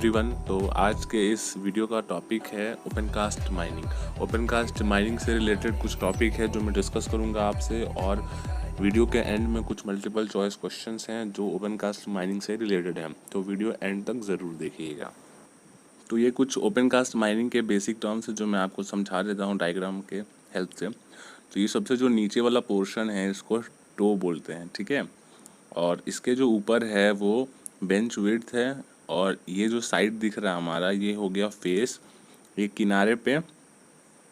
Everyone. तो आज के इस वीडियो का टॉपिक है open cast mining. Open cast mining से रिलेटेड कुछ टॉपिक है जो मैं डिस्कस करूंगा आपसे, और वीडियो के एंड में कुछ मल्टीपल चॉइस क्वेश्चंस हैं जो ओपन कास्ट माइनिंग से रिलेटेड हैं, तो वीडियो एंड तक ज़रूर देखिएगा। तो ये कुछ ओपन कास्ट माइनिंग के बेसिक टर्म्स है जो मैं आपको समझा देता हूँ डायग्राम के हेल्प से। तो ये सबसे जो नीचे वाला पोर्शन है इसको टो बोलते हैं, ठीक है। और इसके जो ऊपर है वो बेंच विड्थ है, और ये जो साइड दिख रहा है हमारा ये हो गया फेस। ये किनारे पे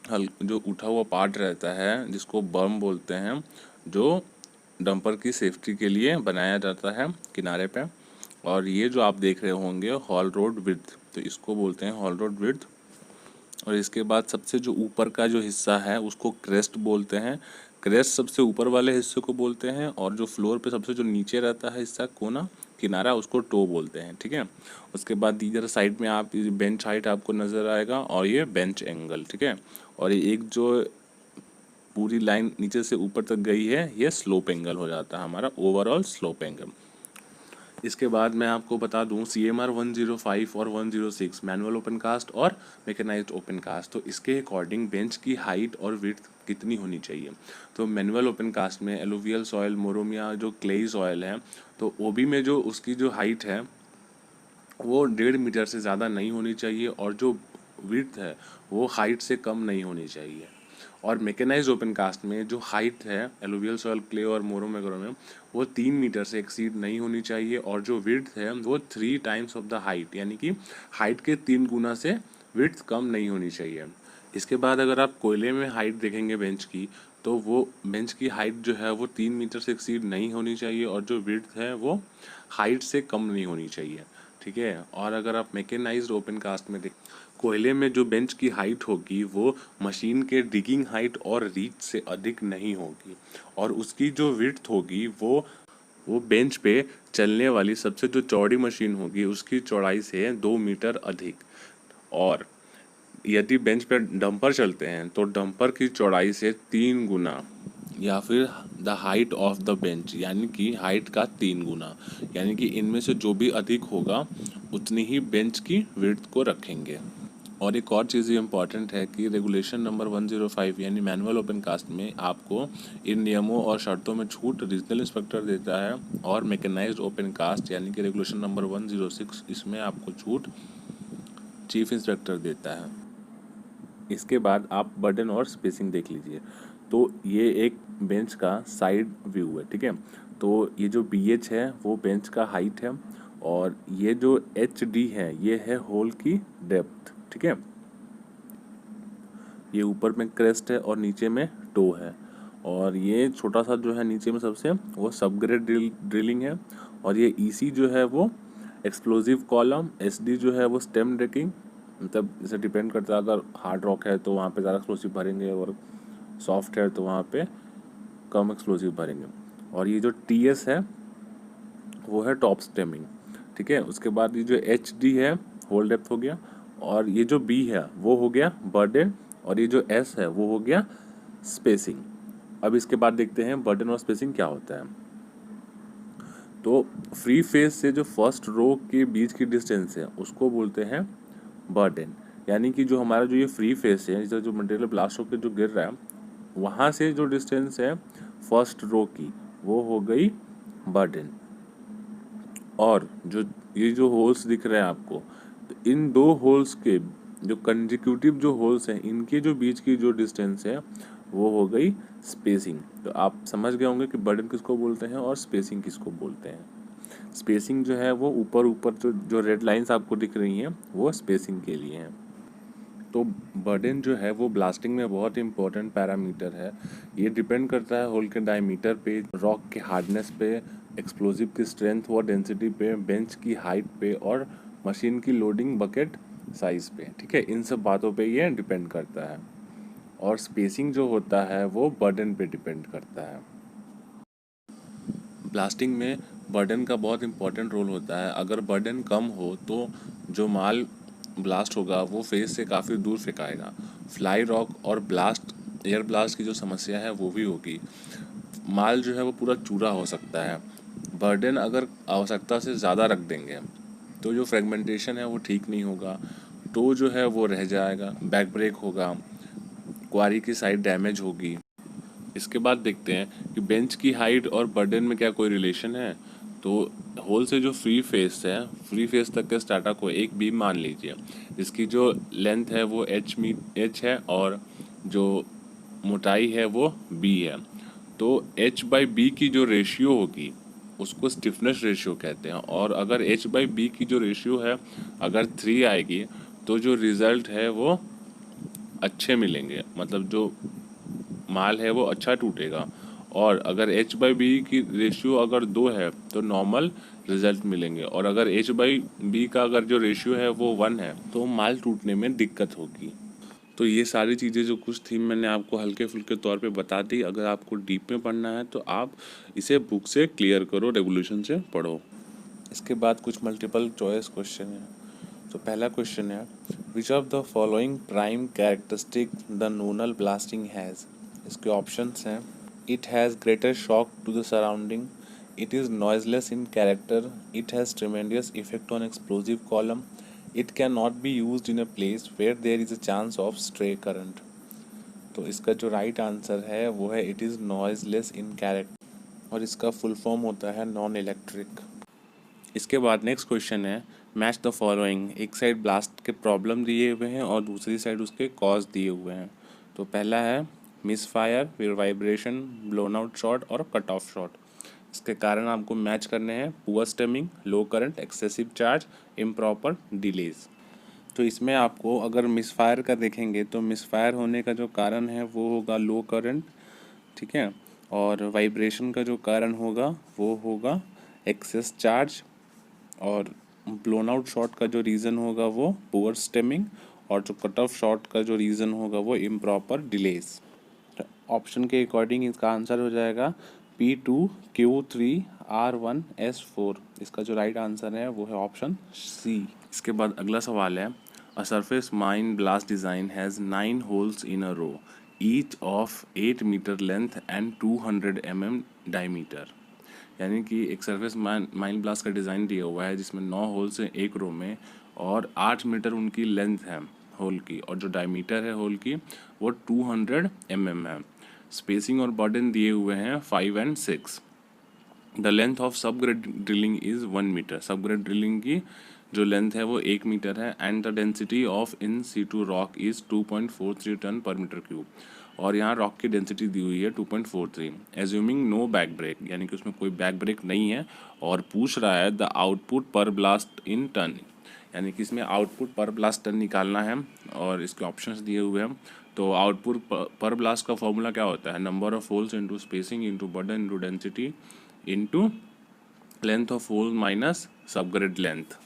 जो उठा हुआ पार्ट रहता है जिसको बर्म बोलते हैं, जो डंपर की सेफ्टी के लिए बनाया जाता है किनारे पे। और ये जो आप देख रहे होंगे हॉल रोड विड्थ, तो इसको बोलते हैं हॉल रोड विड्थ। और इसके बाद सबसे जो ऊपर का जो हिस्सा है उसको क्रेस्ट बोलते हैं। क्रेस्ट सबसे ऊपर वाले हिस्से को बोलते हैं, और जो फ्लोर पे सबसे जो नीचे रहता है हिस्सा कोना किनारा उसको टो बोलते हैं, ठीक है। उसके बाद इधर साइड में आप बेंच हाइट आपको नज़र आएगा, और ये बेंच एंगल, ठीक है। और ये एक जो पूरी लाइन नीचे से ऊपर तक गई है ये स्लोप एंगल हो जाता है हमारा, ओवरऑल स्लोप एंगल। इसके बाद मैं आपको बता दूं CMR 105 और 106 मैनुअल ओपन कास्ट और मैकेनाइज्ड ओपन कास्ट, तो इसके अकॉर्डिंग बेंच की हाइट और विड्थ कितनी होनी चाहिए। तो मैनुअल ओपन कास्ट में एलुवियल सॉयल, मोरोमिया जो क्लेई सॉयल है, तो ओबी में जो उसकी जो हाइट है वो 1.5 मीटर से ज़्यादा नहीं होनी चाहिए, और जो विड्थ है वो हाइट से कम नहीं होनी चाहिए। और मैकेनाइज्ड ओपन कास्ट में जो हाइट है एलुवियल सॉयल, क्ले और मोरोमेगरो में वो 3 मीटर से एक्सीड नहीं होनी चाहिए, और जो विड्थ है वो 3 टाइम्स ऑफ द हाइट, यानी कि हाइट के 3 गुना से विड्थ कम नहीं होनी चाहिए। इसके बाद अगर आप कोयले में हाइट देखेंगे बेंच की, तो वो बेंच की हाइट जो है वो 3 मीटर से एक्सीड नहीं होनी चाहिए, और जो विड्थ है वो हाइट से कम नहीं होनी चाहिए, ठीक है। और अगर आप मैकेनाइज्ड ओपन कास्ट में कोयले में जो बेंच की हाइट होगी वो मशीन के डिगिंग हाइट और रीच से अधिक नहीं होगी, और उसकी जो विड्थ होगी वो बेंच पे चलने वाली सबसे जो चौड़ी मशीन होगी उसकी चौड़ाई से 2 मीटर अधिक। और यदि बेंच पे डंपर चलते हैं तो डंपर की चौड़ाई से 3 गुना, या फिर the height of the bench, यानी कि हाइट का 3 गुना, यानी कि इनमें से जो भी अधिक होगा उतनी ही बेंच की विड्थ को रखेंगे। और एक और चीज़ ये इम्पॉर्टेंट है कि रेगुलेशन नंबर 105 यानी मैनुअल ओपन कास्ट में आपको इन नियमों और शर्तों में छूट रीजनल इंस्पेक्टर देता है, और मैकेनाइज्ड ओपन कास्ट यानी कि रेगुलेशन नंबर 106 इसमें आपको छूट चीफ इंस्पेक्टर देता है। इसके बाद आप बर्डन और स्पेसिंग देख लीजिए। तो ये एक बेंच का साइड व्यू है, ठीक है। तो ये जो BH है वो बेंच का हाइट है, और ये जो HD है ये है होल की डेप्थ, ठीक है। ये ऊपर में क्रेस्ट है और नीचे में टो है, और ये छोटा सा जो है नीचे में सबसे वो सब ग्रेड ड्रिलिंग है। और ये EC जो है वो एक्सप्लोजिव कॉलम, SD जो है वो स्टेम ड्रेकिंग, मतलब इसे डिपेंड करता है, अगर हार्ड रॉक है तो वहाँ पे ज़्यादा एक्सप्लोसिव भरेंगे, और सॉफ्ट है तो वहाँ पे कम एक्सप्लोसिव भरेंगे। और ये जो TS है वो है टॉप स्टेमिंग, ठीक है। उसके बाद ये जो HD है होल डेप्थ हो गया, और ये जो B है वो हो गया बर्डन, और ये जो S है वो हो गया स्पेसिंग। अब इसके बाद देखते हैं बर्डन और स्पेसिंग क्या होता है। तो फ्री फेस से जो फर्स्ट रो के बीच की डिस्टेंस है उसको बोलते हैं बर्डन, यानी कि जो हमारा जो ये फ्री फेस है, जो मटेरियल ब्लास्ट होकर जो गिर रहा है वहाँ से जो डिस्टेंस है फर्स्ट रो की वो हो गई बर्डन। और ये जो होल्स दिख रहे हैं आपको, तो इन 2 होल्स के जो कंजिक्यूटिव जो होल्स हैं इनके जो बीच की जो डिस्टेंस है वो हो गई स्पेसिंग। तो आप समझ गए होंगे कि बर्डन किसको बोलते हैं और स्पेसिंग किसको बोलते हैं। स्पेसिंग जो है वो ऊपर ऊपर जो रेड लाइंस आपको दिख रही हैं वो स्पेसिंग के लिए हैं। तो बर्डन जो है वो ब्लास्टिंग में बहुत इंपॉर्टेंट पैरामीटर है। ये डिपेंड करता है होल के डायमीटर पे, रॉक के हार्डनेस पे, एक्सप्लोजिव की स्ट्रेंथ और डेंसिटी पे, बेंच की हाइट पे, और मशीन की लोडिंग बकेट साइज पे, ठीक है। इन सब बातों पे ये डिपेंड करता है। और स्पेसिंग जो होता है वो बर्डन पे डिपेंड करता है। ब्लास्टिंग में बर्डन का बहुत इंपॉर्टेंट रोल होता है। अगर बर्डन कम हो तो जो माल ब्लास्ट होगा वो फेस से काफ़ी दूर फेंकाएगा। फ्लाई रॉक और एयर ब्लास्ट की जो समस्या है वो भी होगी। माल जो है वो पूरा चूरा हो सकता है। बर्डन अगर आवश्यकता से ज़्यादा रख देंगे तो जो फ्रेगमेंटेशन है वो ठीक नहीं होगा, तो जो है वो रह जाएगा, बैक ब्रेक होगा, क्वारी की साइड डैमेज होगी। इसके बाद देखते हैं कि बेंच की हाइट और बर्डन में क्या कोई रिलेशन है। तो होल से जो फ्री फेस है, फ्री फेस तक के स्टार्टर को एक बीम मान लीजिए, इसकी जो लेंथ है वो एच है और जो मोटाई है वो बी है। तो एच बाई बी की जो रेशियो होगी उसको स्टिफनेस रेशियो कहते हैं, और अगर एच बाई बी की जो रेशियो है अगर 3 आएगी तो जो रिज़ल्ट है वो अच्छे मिलेंगे, मतलब जो माल है वो अच्छा टूटेगा। और अगर एच बाई बी की रेशियो अगर 2 है तो नॉर्मल रिजल्ट मिलेंगे, और अगर एच बाई बी का अगर जो रेशियो है वो 1 है तो माल टूटने में दिक्कत होगी। तो ये सारी चीज़ें जो कुछ थी मैंने आपको हल्के फुल्के तौर पे बता दी। अगर आपको डीप में पढ़ना है तो आप इसे बुक से क्लियर करो, रेगुलेशन से पढ़ो। इसके बाद कुछ मल्टीपल चॉइस क्वेश्चन है। तो पहला क्वेश्चन है, which of the following prime characteristic the nonel blasting has. इसके ऑप्शंस हैं, it has greater shock to the surrounding, it is noiseless in character, it has tremendous effect on explosive column, it can not be used in a place where there is a chance of stray current. तो इसका जो right answer है वो है it is noiseless in character, और इसका full form होता है नॉन इलेक्ट्रिक। इसके बाद नेक्स्ट क्वेश्चन है, मैच द फॉलोइंग। एक साइड ब्लास्ट के प्रॉब्लम दिए हुए हैं और दूसरी साइड उसके कॉज दिए हुए हैं। तो पहला है मिस फायर, फिर वाइब्रेशन, ब्लोन आउट शॉट और कट ऑफ शॉट। इसके कारण आपको मैच करने हैं, poor stemming, low current, excessive charge, improper delays. तो इसमें आपको अगर मिस फायर का देखेंगे तो मिस फायर होने का जो कारण है वो होगा लो करंट, ठीक है, और वाइब्रेशन का जो कारण होगा वो होगा एक्सेस चार्ज, और ब्लोन आउट शॉट का जो रीज़न होगा वो पुअर स्टेमिंग, और जो कट ऑफ शॉट का जो रीज़न होगा वो इम्प्रॉपर डिलेज। ऑप्शन के अकॉर्डिंग इसका आंसर हो जाएगा P2Q3R1S4। इसका जो राइट आंसर है वो है ऑप्शन सी। इसके बाद अगला सवाल है, a surface mine blast design has 9 holes in a row each of 8 metre length and 200 mm diameter. यानी कि एक सरफेस माइन ब्लास्ट का डिज़ाइन दिया हुआ है जिसमें 9 होल्स हैं एक रो में, और 8 मीटर उनकी लेंथ है होल की, और जो डायमीटर है होल की वो 200 mm है। स्पेसिंग और बर्डन दिए हुए हैं 5 और 6। The length of sub grade drilling is 1 metre. Sub grade drilling की जो लेंथ है वो 1 मीटर है। And the density of in situ rock is 2.43 ton per metre cube. और यहाँ रॉक की डेंसिटी दी हुई है 2.43। एज्यूमिंग नो बैक ब्रेक, यानी कि उसमें कोई बैक ब्रेक नहीं है, और पूछ रहा है the output per blast in ton, यानी कि इसमें आउटपुट पर ब्लास्ट टन निकालना है, और इसके ऑप्शंस दिए हुए हैं। तो आउटपुट पर ब्लास्ट का फॉर्मूला क्या होता है, number of holes into spacing into burden into density into length of hole minus subgrade length.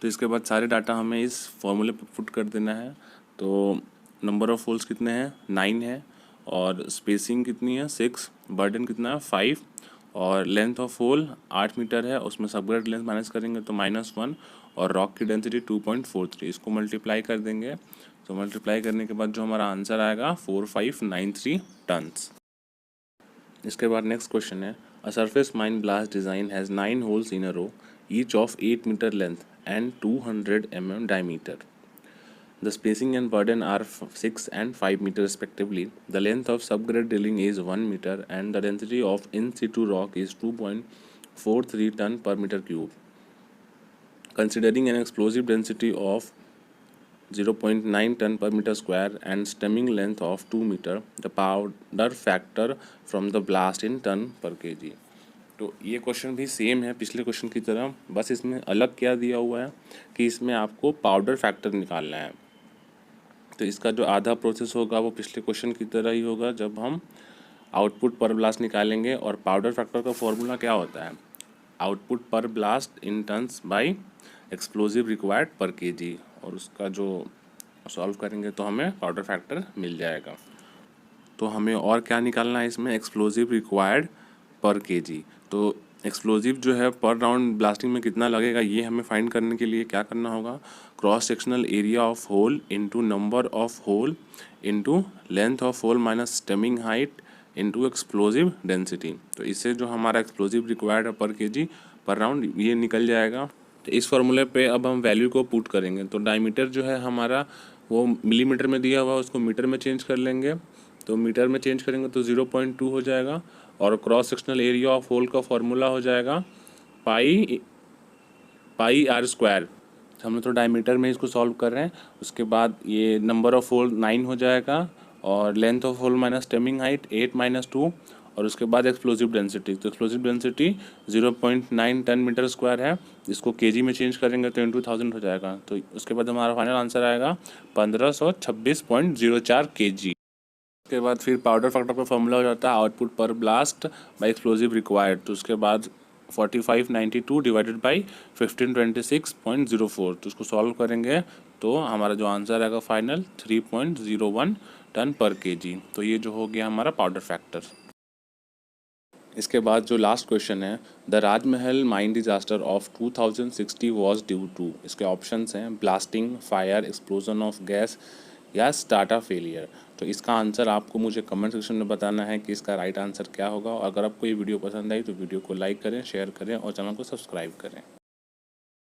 तो इसके बाद सारे डाटा हमें इस फॉर्मूले पर पुट कर देना है। तो नंबर ऑफ होल्स कितने हैं 9 है, और स्पेसिंग कितनी है 6, बर्डन कितना है 5, और लेंथ ऑफ होल 8 मीटर है, उसमें सबग्रेड लेंथ माइनस करेंगे तो -1, और रॉक की डेंसिटी 2.43। इसको मल्टीप्लाई कर देंगे, तो मल्टीप्लाई करने के बाद जो हमारा आंसर आएगा 4593 टन्स। इसके बाद नेक्स्ट क्वेश्चन है, a surface mine blast design has 9 holes in a row each of 8 metre length and 200 mm diameter. The spacing and burden are 6 and 5 meter respectively. The length of subgrade drilling is 1 meter and the density of in situ rock is 2.43 ton per meter cube. Considering an explosive density of 0.9 ton per meter square and stemming length of 2 meter, the powder factor from the blast in ton per kg. तो ये question भी same है पिछले question की तरह, बस इसमें अलग क्या दिया हुआ है कि इसमें आपको पाउडर फैक्टर निकालना है। तो इसका जो आधा प्रोसेस होगा वो पिछले क्वेश्चन की तरह ही होगा, जब हम आउटपुट पर ब्लास्ट निकालेंगे। और पाउडर फैक्टर का फॉर्मूला क्या होता है, output per blast in tons by explosive required per kg, और उसका जो सॉल्व करेंगे तो हमें पाउडर फैक्टर मिल जाएगा। तो हमें और क्या निकालना है इसमें, एक्सप्लोजिव रिक्वायर्ड पर केजी। तो एक्सप्लोजिव जो है पर राउंड ब्लास्टिंग में कितना लगेगा ये हमें फाइंड करने के लिए क्या करना होगा, cross sectional area of hole into number of hole into length of hole minus stemming height into explosive density. तो इससे जो हमारा एक्सप्लोजिव रिक्वायर्ड है पर केजी पर राउंड, ये निकल जाएगा। तो इस फॉर्मूले पे अब हम वैल्यू को पुट करेंगे। तो डायमीटर जो है हमारा वो मिलीमीटर में दिया हुआ है, उसको मीटर में चेंज कर लेंगे। तो मीटर में चेंज करेंगे तो 0.2 हो जाएगा। और cross sectional area of hole का फॉर्मूला हो जाएगा पाई आर स्क्वायर। हम लोग तो डायमीटर में इसको सॉल्व कर रहे हैं। उसके बाद ये नंबर ऑफ होल 9 हो जाएगा, और length of hole minus stemming height 8 - 2, और उसके बाद एक्सप्लोजिव डेंसिटी। तो explosive density 0.9 ton metre square है। इसको केजी में चेंज करेंगे तो इंटू 1000 हो जाएगा। तो उसके बाद हमारा फाइनल आंसर आएगा 1526.04 kg। उसके बाद फिर पाउडर फैक्टर का फॉर्मूला हो जाता है output per blast by explosive required. तो उसके बाद 4592 डिवाइडेड बाई 1526.04। तो उसको सॉल्व करेंगे तो हमारा जो आंसर आएगा फाइनल 3.01 टन पर केजी। तो ये जो हो गया हमारा पाउडर फैक्टर। इसके बाद जो लास्ट क्वेश्चन है, the Rajmahal mine disaster of 2060 was due to, इसके ऑप्शंस हैं blasting, fire, explosion of gas या स्टार्टर फेलियर। तो इसका आंसर आपको मुझे कमेंट सेक्शन में बताना है कि इसका राइट आंसर क्या होगा। और अगर आपको ये वीडियो पसंद आई तो वीडियो को लाइक करें, शेयर करें और चैनल को सब्सक्राइब करें।